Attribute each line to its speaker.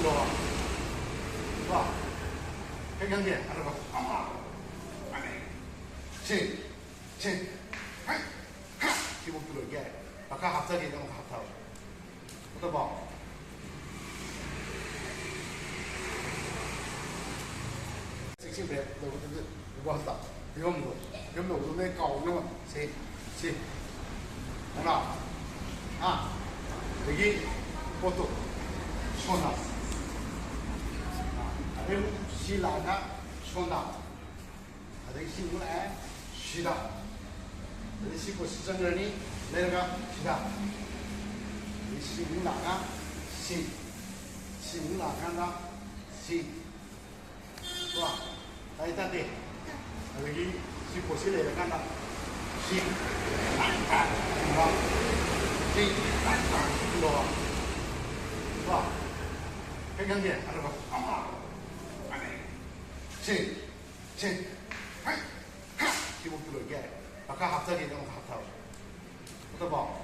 Speaker 1: 일로 와. 와. 백경계, 알아봐. 칭, 칭, 하이, 하! 기복 들어오게. 아까 갑자기 이런 거 같아. 또 봐. 칭칭 배, 너 왔다. 비염도 오늘 까오는 시, 시. 하나, 여기, 포토, 손나. 그리고 시라가 손나. 아직 시구나, 쉬다. 이 시고 시정연이 내려가, 쉬다. 이 시구나가, 시. 시구나가, 시. 좋아. 자, 일단 돼. 여기 시고 시 내려간다. 시. 좋아. 시. 좋아. 좋아. 백경계, 알아봐. 칭, 칭, 하이, 하! 기복 들어오게. 아까 갑자기 이런 거 같아. 또 봐.